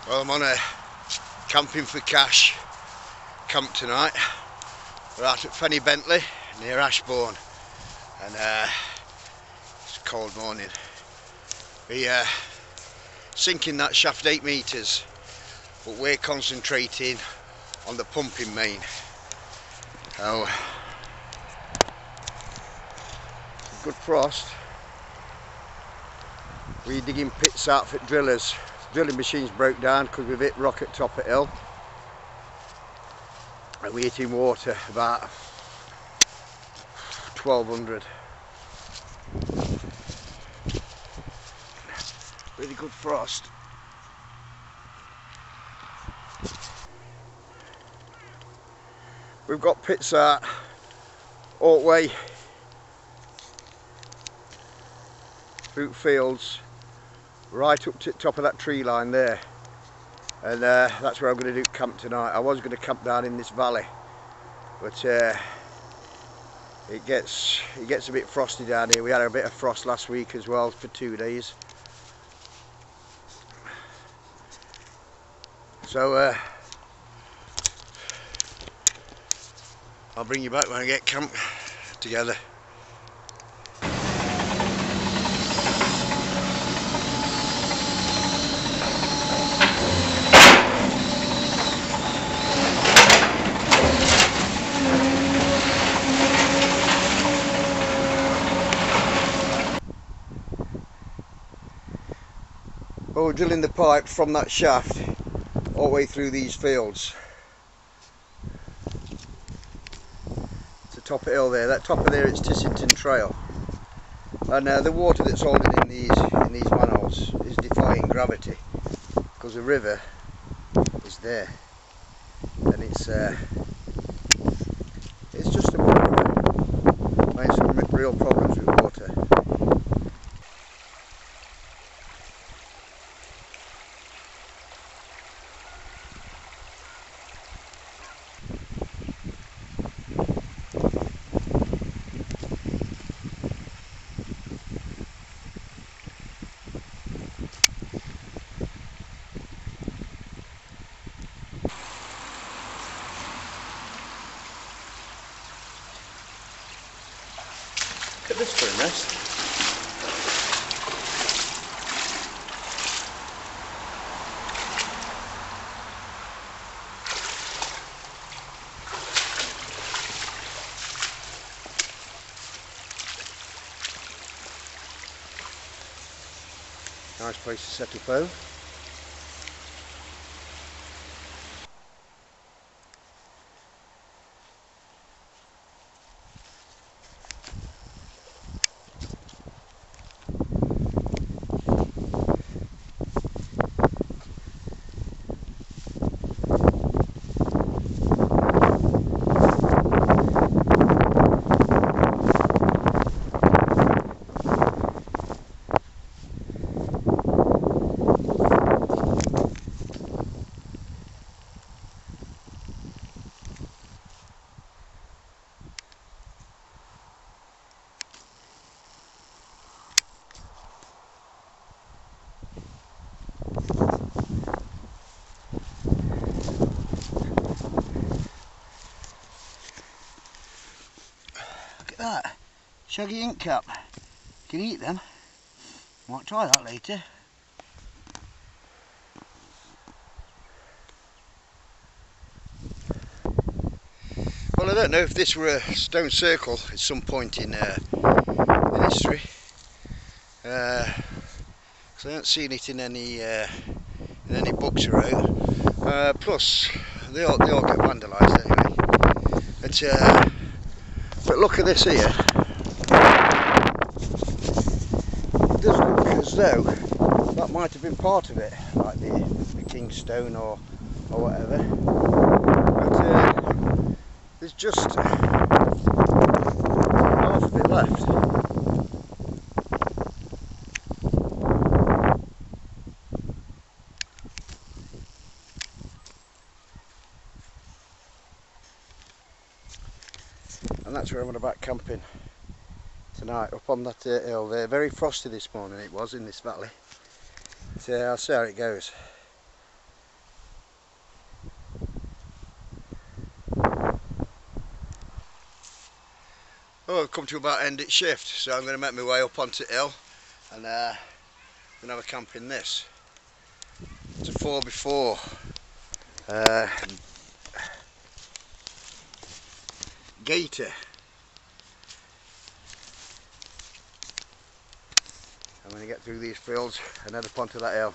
Well, I'm on a camping for cash camp tonight. We're out at Fenny Bentley near Ashbourne, and it's a cold morning. We sinking that shaft 8 metres, but we're concentrating on the pumping main. Oh, good frost. We're digging pits out for drillers. Drilling machines broke down because we've hit rock at top of hill, and we're hitting water about 1200. Really good frost. We've got pits out all the way through fields right up to the top of that tree line there, and that's where I'm going to do camp tonight. I was going to camp down in this valley, but it gets a bit frosty down here. We had a bit of frost last week as well for 2 days, so I'll bring you back when I get camp together. Well, we're drilling the pipe from that shaft all the way through these fields. It's the top of the hill there. That top of there, it's Tissington trail, and the water that's holding in these manholes is defying gravity because the river is there, and it's just a river. I have some real problems with water. Look at this for a nest. Nice place to set up though. That shaggy ink cap. Can you eat them? Might try that later. Well, I don't know if this were a stone circle at some point in history, because I haven't seen it in any books or out. Plus, they all get vandalised anyway. But look at this here. It does look as though that might have been part of it, like the King's Stone or whatever. But there's just half of it left. And that's where I'm about camping tonight, up on that hill there. Very frosty this morning it was in this valley. So I'll see how it goes. Oh, I've come to about end its shift, so I'm going to make my way up onto the hill and I'm going to have a camp in this. It's a 4x4 gator. I'm going to get through these fields and head up onto that hill.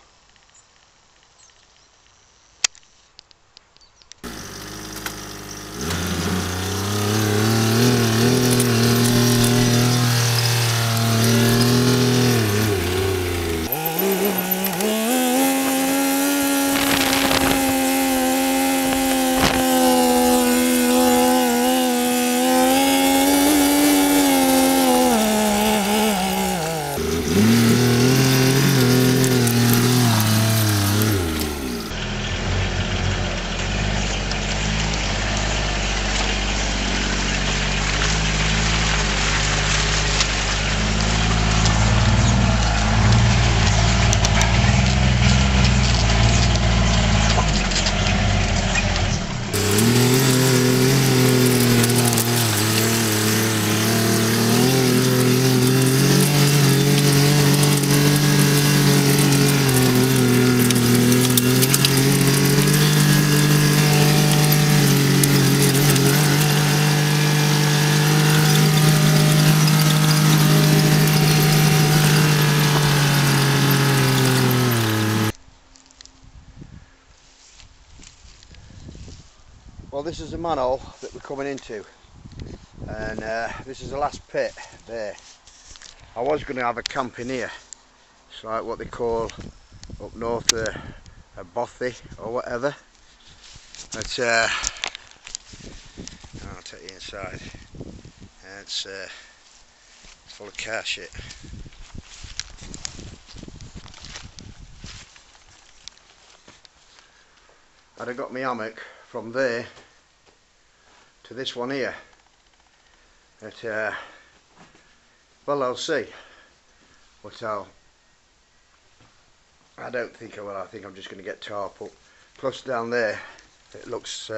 Well, this is the manhole that we're coming into, and this is the last pit there. I was going to have a camp in here. It's like what they call up north a bothy or whatever. But I'll take you inside. It's full of car shit. I'd have got my hammock from there to this one here. But well, I'll see. But I don't think I will. I think I'm just going to get tarp up. Plus down there it looks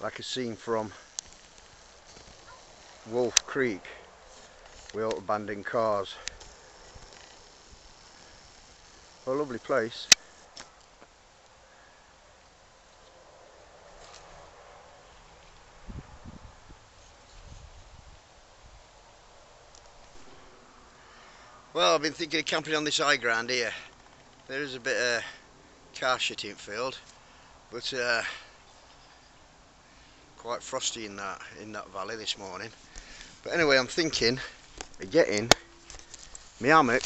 like a scene from Wolf Creek with all abandoned cars. A lovely place. Well, I've been thinking of camping on this high ground here. There is a bit of car shit in field, but quite frosty in that valley this morning. But anyway, I'm thinking of getting my hammock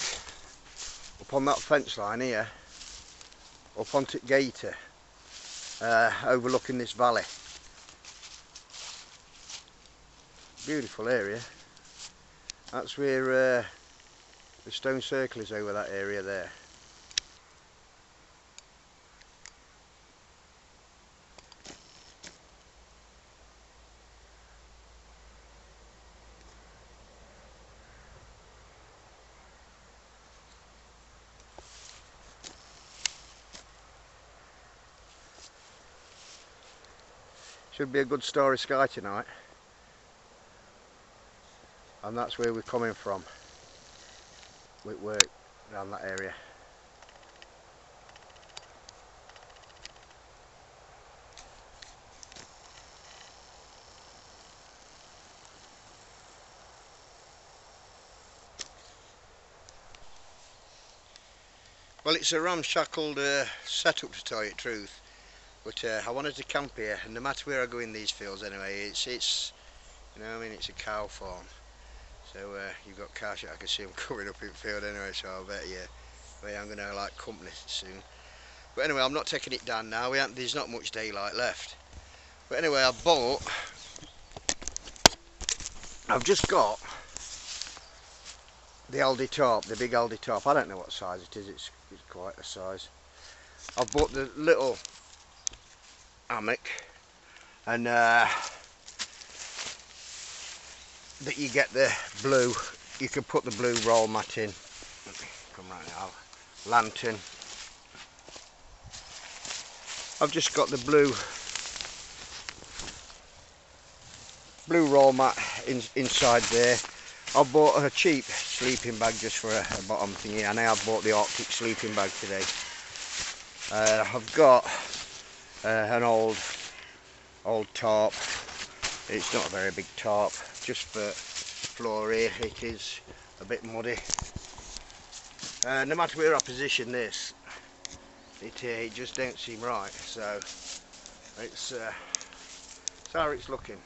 up on that fence line here, up onto the gator, overlooking this valley. Beautiful area. That's where the stone circle is, over that area there. Should be a good starry sky tonight, and that's where we're coming from with work around that area. Well, it's a ramshackled setup, to tell you the truth, but I wanted to camp here, and no matter where I go in these fields anyway, it's you know what I mean, it's a cow farm. So you've got car shit. I can see them coming up in the field anyway, so I bet I'm going to like company soon. But anyway, I'm not taking it down now. There's not much daylight left. But anyway, I've just got the Aldi tarp, the big Aldi tarp. I don't know what size it is. It's quite a size. I've bought the little hammock, and that you get the blue, you can put the blue roll mat in. Come right now. Lantern. I've just got the blue roll mat inside there. I bought a cheap sleeping bag just for a bottom thingy, and I have bought the Arctic sleeping bag today. I've got an old tarp. It's not a very big tarp, just for floor here. It is a bit muddy. No matter where I position this, it just don't seem right. So it's how it's looking.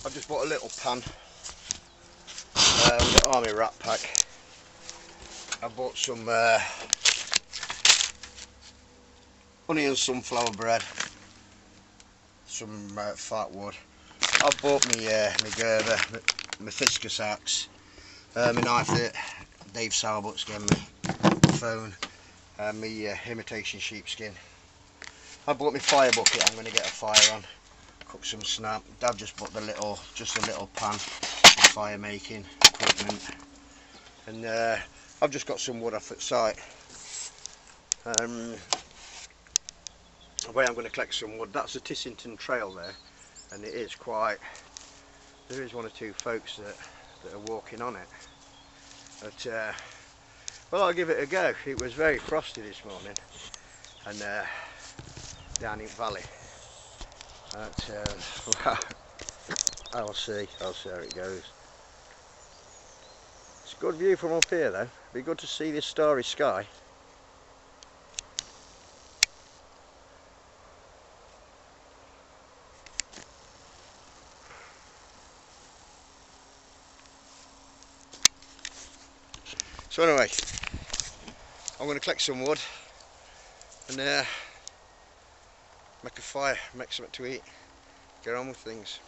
I've just bought a little pan with the army wrap pack. I bought some honey and sunflower bread, some fat wood. I've bought me girder, my fiscus axe, my knife that Dave Salbut's given me, my phone, and my imitation sheepskin. I bought my fire bucket. I'm going to get a fire on, cook some snap. Dad just bought just a little pan for fire making equipment, and I've just got some wood off at site. The way I'm going to collect some wood, that's the Tissington trail there, and it is quite, there is one or two folks that are walking on it, but well, I'll give it a go. It was very frosty this morning, and down in Valley, but I'll see how it goes. It's a good view from up here though. Be good to see this starry sky. So anyway, I'm going to collect some wood and make a fire, make something to eat, get on with things.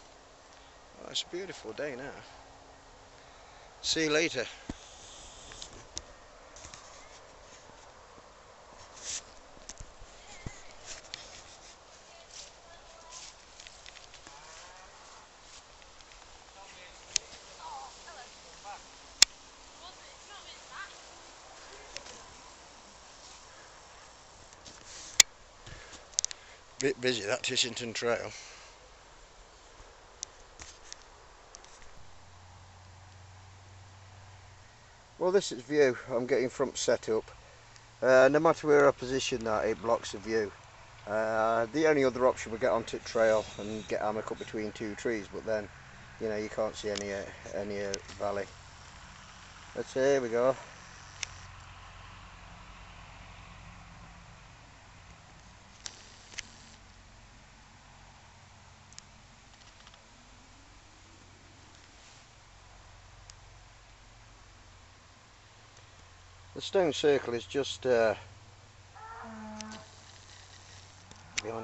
Oh, it's a beautiful day now. See you later. Bit busy, that Tissington trail. Well, this is view I'm getting from set up. No matter where I position that, it blocks the view. The only other option we get onto the trail and get hammock up between two trees, but then, you know, you can't see any valley. But here we go. The stone circle is just behind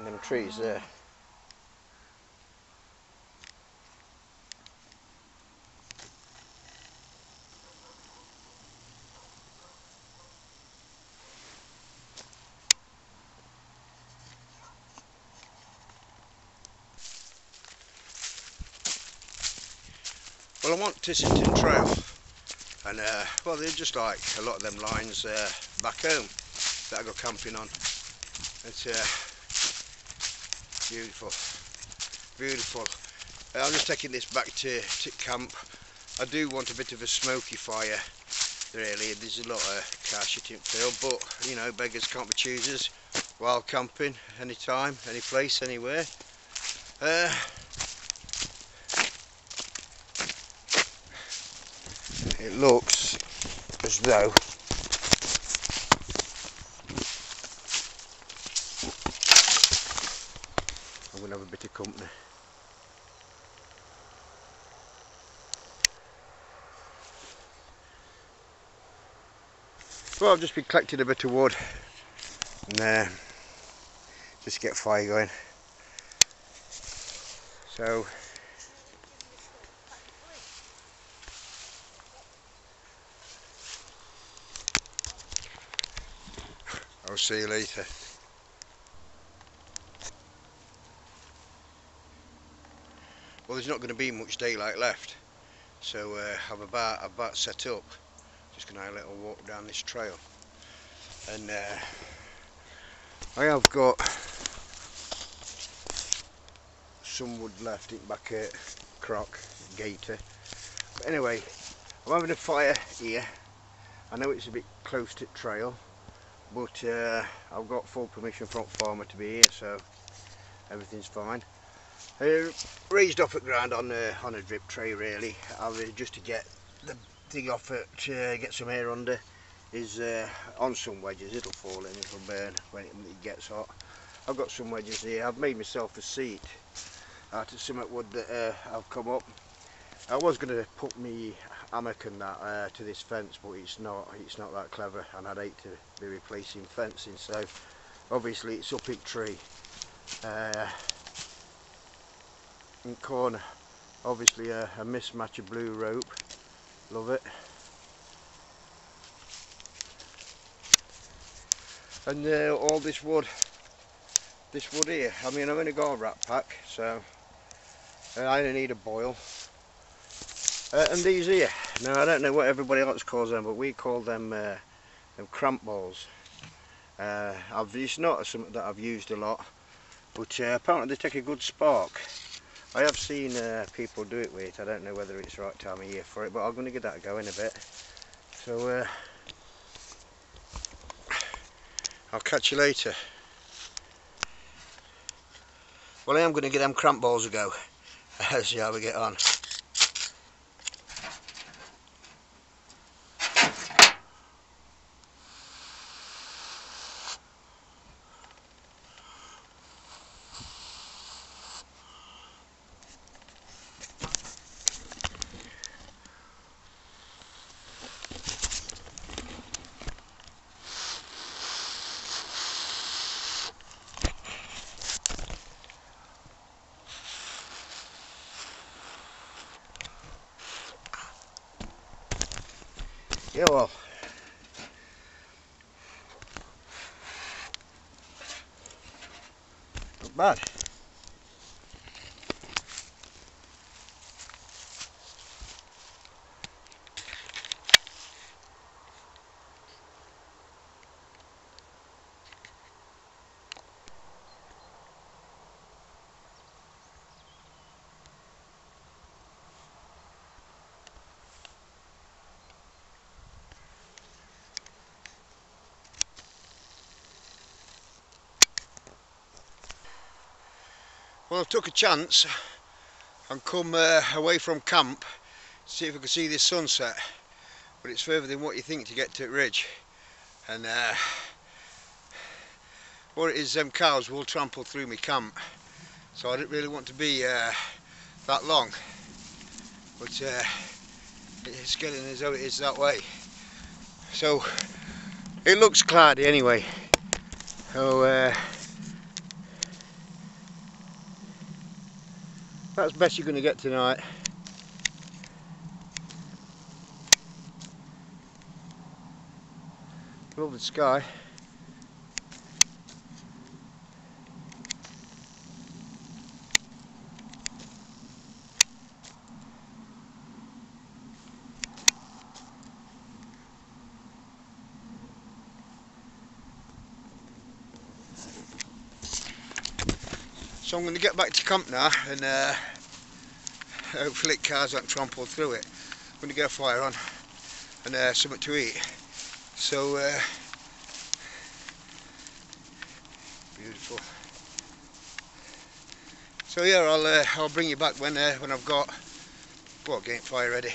them trees there. Well, I want Tissington Trail, and well, they're just like a lot of them lines back home that I go camping on. It's beautiful, beautiful. I'm just taking this back to camp. I do want a bit of a smoky fire, really. There's a lot of cash you didn't feel, but you know, beggars can't be choosers. Wild camping, anytime, any place, anywhere. It looks as though I'm going to have a bit of company. Well, I've just been collecting a bit of wood and just to get fire going. So I'll see you later. Well, there's not going to be much daylight left, so I'm about set up. Just going to have a little walk down this trail, and I have got some wood left in back at crock, gator. But anyway, I'm having a fire here. I know it's a bit close to trail, but I've got full permission from farmer to be here, so everything's fine. Raised off at ground on a drip tray really. Just to get the thing off it, get some air under, is on some wedges. It'll fall in, it'll burn when it gets hot. I've got some wedges here. I've made myself a seat out of some wood that I've come up. I was going to put me hammock and that to this fence, but it's not that clever, and I'd hate to be replacing fencing, so obviously it's up in tree in corner. Obviously a mismatch of blue rope, love it. And all this wood here, I mean, I've only got a rat pack, so I only need a boil. And these here, now I don't know what everybody else calls them, but we call them cramp balls. It's not something that I've used a lot, but apparently they take a good spark. I have seen people do it with it. I don't know whether it's the right time of year for it, but I'm going to give that a go in a bit. So I'll catch you later. Well, I am going to give them cramp balls a go. See how we get on. Yeah, well, not bad. Well, I've took a chance and come away from camp to see if I could see this sunset, but it's further than what you think to get to the ridge, and what it is, them cows will trample through my camp, so I didn't really want to be that long, but it's getting as though it is that way. So it looks cloudy anyway, so that's best you're going to get tonight. Love the sky. So I'm going to get back to camp now, and hopefully cars won't trample through it. I'm going to get a fire on and something to eat. So beautiful. So yeah, I'll bring you back when I've got getting fire ready.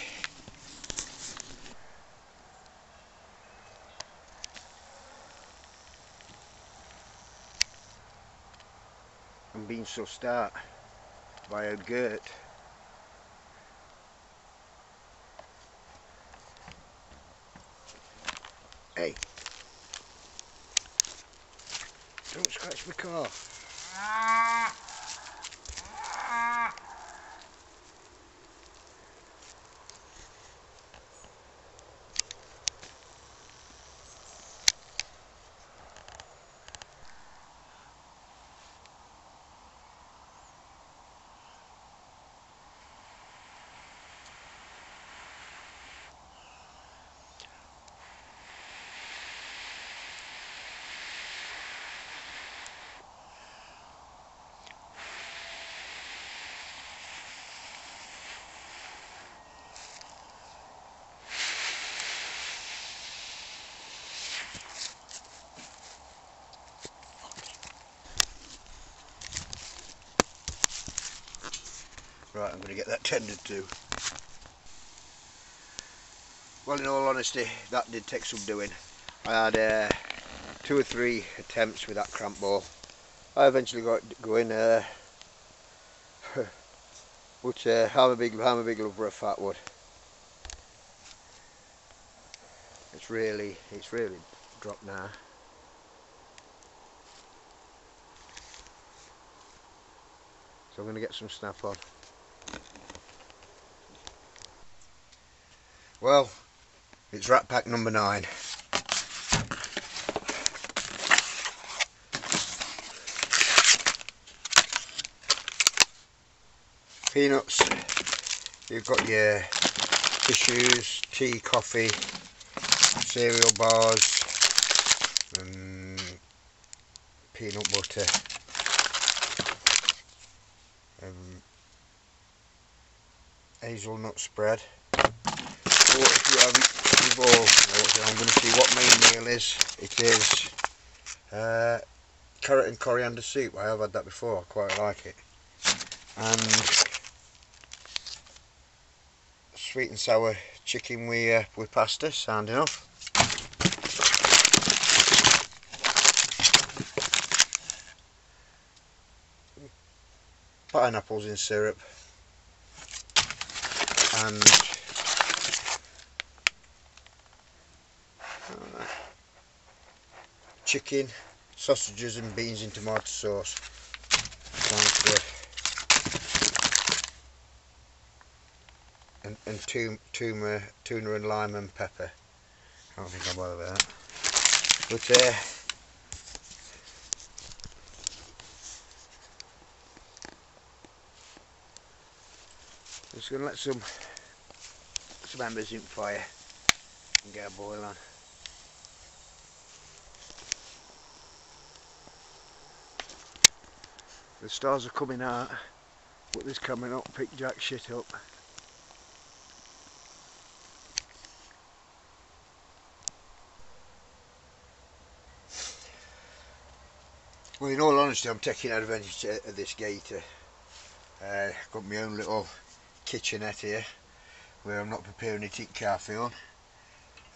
I'm being so start by a Gert. Hey, don't scratch my car. Right, I'm going to get that tended to. Well, in all honesty, that did take some doing. I had 2 or 3 attempts with that cramp ball. I eventually got it going, but I'm a big lover of fat wood. It's really dropped now. So I'm going to get some snap on. Well, it's rat pack number 9. Peanuts, you've got your tissues, tea, coffee, cereal bars, and peanut butter, hazelnut spread. But if you haven't, you've all, I'm going to see what main meal is. It is carrot and coriander soup. I have had that before, I quite like it. And sweet and sour chicken with pasta, sound enough. Pineapples in syrup, and chicken, sausages and beans in tomato sauce. Sounds good. And tuna and lime and pepper. I don't think I'll bother with that. But just going to let some embers in fire and get a boil on. The stars are coming out, but this coming up pick jack shit up. Well, in all honesty, I'm taking advantage of this gator. Got my own little kitchenette here, where I'm not preparing it in carfield.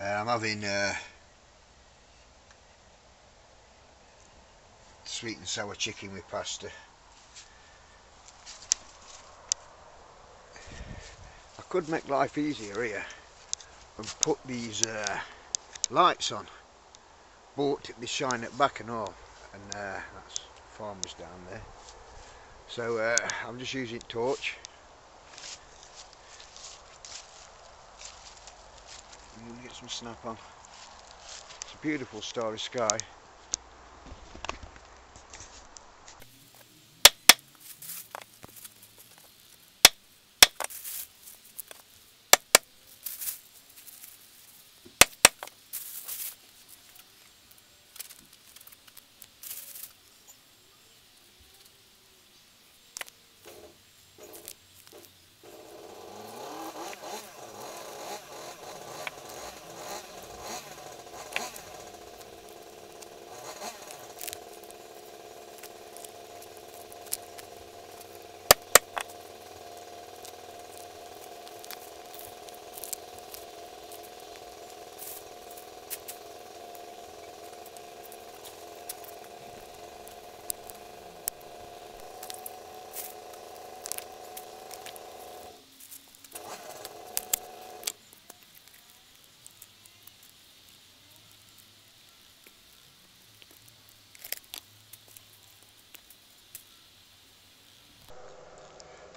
I'm having sweet and sour chicken with pasta. I could make life easier here and put these lights on, but they shine it back and all, and that's farmers down there. So I'm just using torch. I'm going to get some snap on. It's a beautiful starry sky.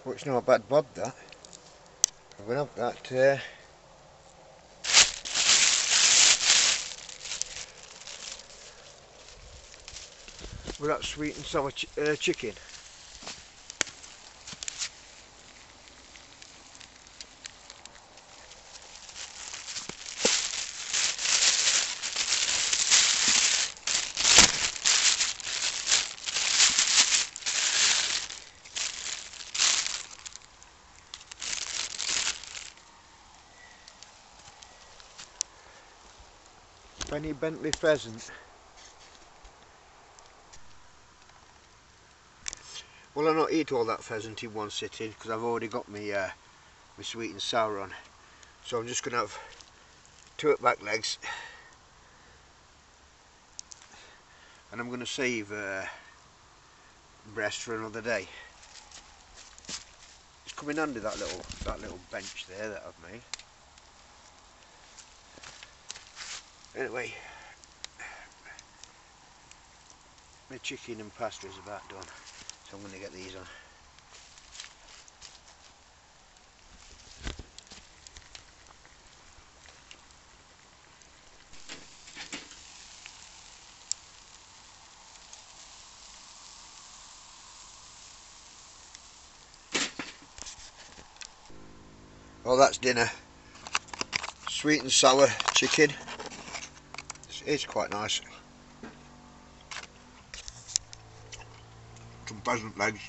Well, it's not a bad bob that. I'm going to have that with that sweet and sour chicken. Fenny Bentley pheasant. Well, I'll not eat all that pheasant in one sitting because I've already got my sweet and sour on. So I'm just going to have 2 at back legs, and I'm going to save breast for another day. It's come in handy, that little bench there that I've made. Anyway, my chicken and pasta is about done, so I'm going to get these on. Well, that's dinner. Sweet and sour chicken. It's quite nice. Some pheasant legs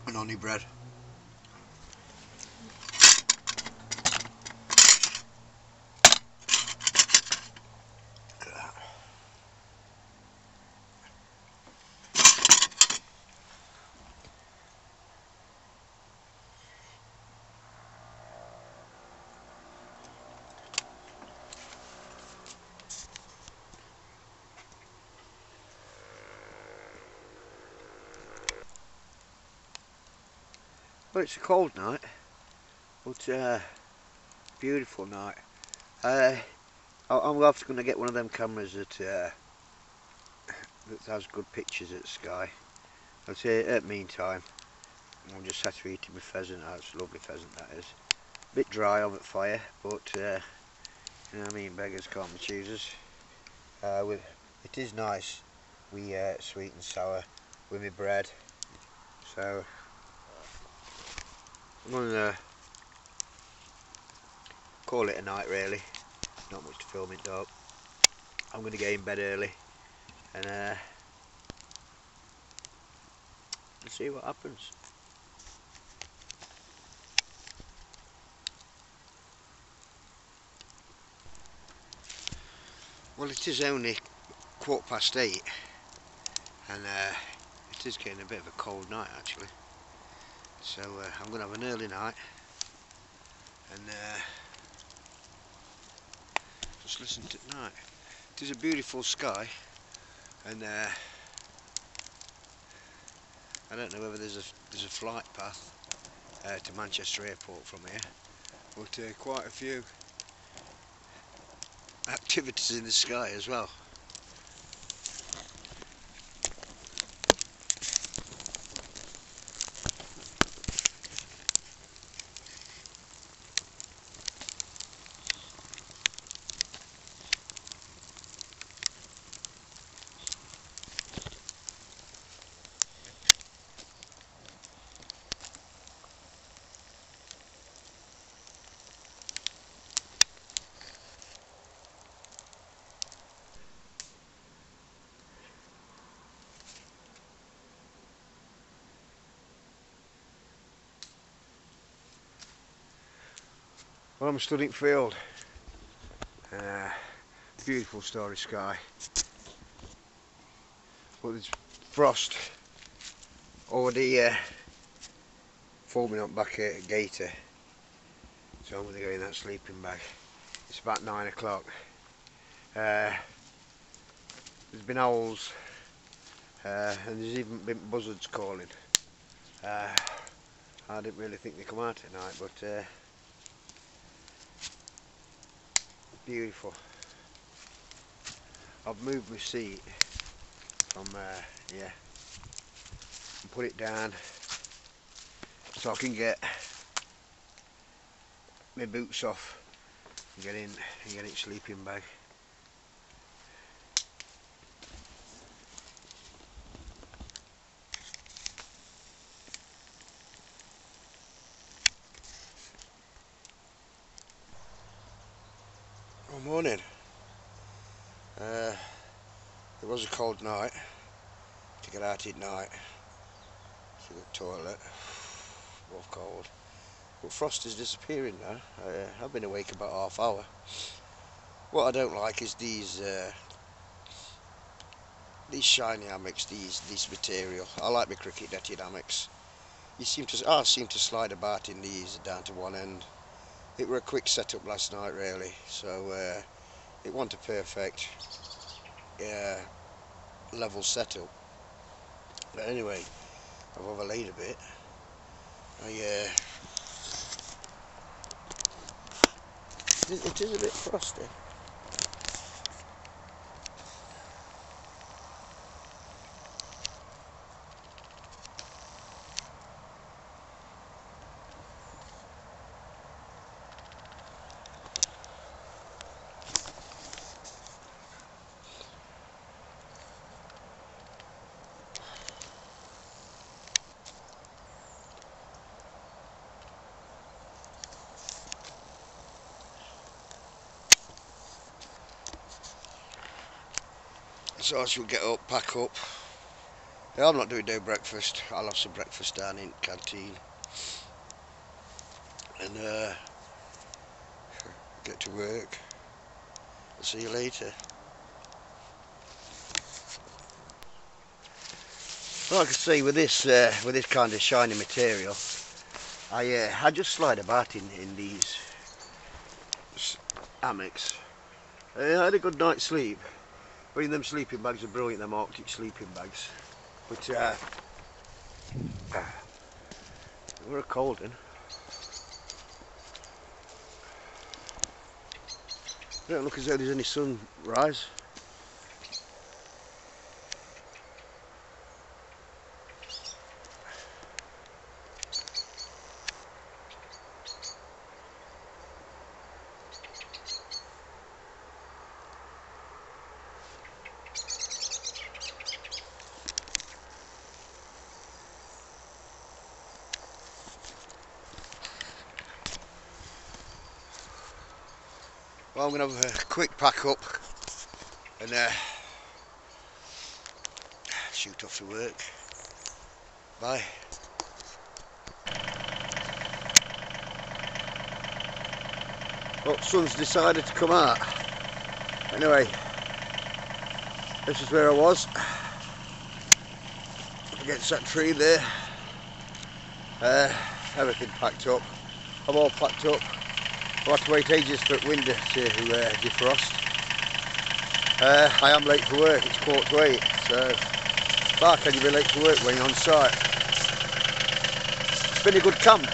and honey bread. Look at that. Well, it's a cold night, but beautiful night. I'm obviously going to get one of them cameras that has good pictures of the sky. I'll say at the meantime, I'm just sat here eating my pheasant. That's a lovely pheasant, that is. A bit dry on the fire, but you know what I mean, beggars can't be choosers. It is nice, we sweet and sour with my bread. So I'm going to call it a night really. Not much to film in dark. I'm going to get in bed early and we'll see what happens. Well, it is only 8:15 and it is getting a bit of a cold night actually. So I'm going to have an early night and just listen to it night. It is a beautiful sky, and I don't know whether there's a flight path to Manchester Airport from here, but quite a few activities in the sky as well. Well, I'm stood in field. Beautiful starry sky, but there's frost already forming up back at Gator, so I'm going to go in that sleeping bag. It's about 9 o'clock. There's been owls and there's even been buzzards calling. I didn't really think they'd come out tonight, but beautiful. I've moved my seat from yeah, and put it down so I can get my boots off and get in and get it sleeping bag. Good morning. It was a cold night to get out at night to the toilet. Was cold, but frost is disappearing now. I've been awake about half hour. What I don't like is these these shiny hammocks, this material. I like my cricket netted hammocks. I seem to slide about in these down to one end. It were a quick setup last night really, so it wasn't a perfect level setup. But anyway, I've overlaid a bit. It is a bit frosty. So I shall get up, pack up. Yeah, I'm not doing no breakfast. I'll have some breakfast down in the canteen. And get to work. I'll see you later. Like I say, with this kind of shiny material, I just slide about in these hammocks. I had a good night's sleep. But them sleeping bags are brilliant, them Arctic sleeping bags. But we're a cold one. Don't look as though there's any sunrise. Well, I'm going to have a quick pack up and shoot off to work. Bye. Well, sun's decided to come out. Anyway, this is where I was. Against that tree there. Everything packed up. I'm all packed up. I'll have to wait ages for the wind to defrost. I am late for work, it's 7:45, so how can you be late for work when you're on site? It's been a good camp.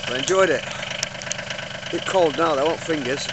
I enjoyed it. A bit cold now though, I want fingers.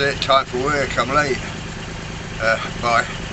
it, time for work, I'm late. Bye.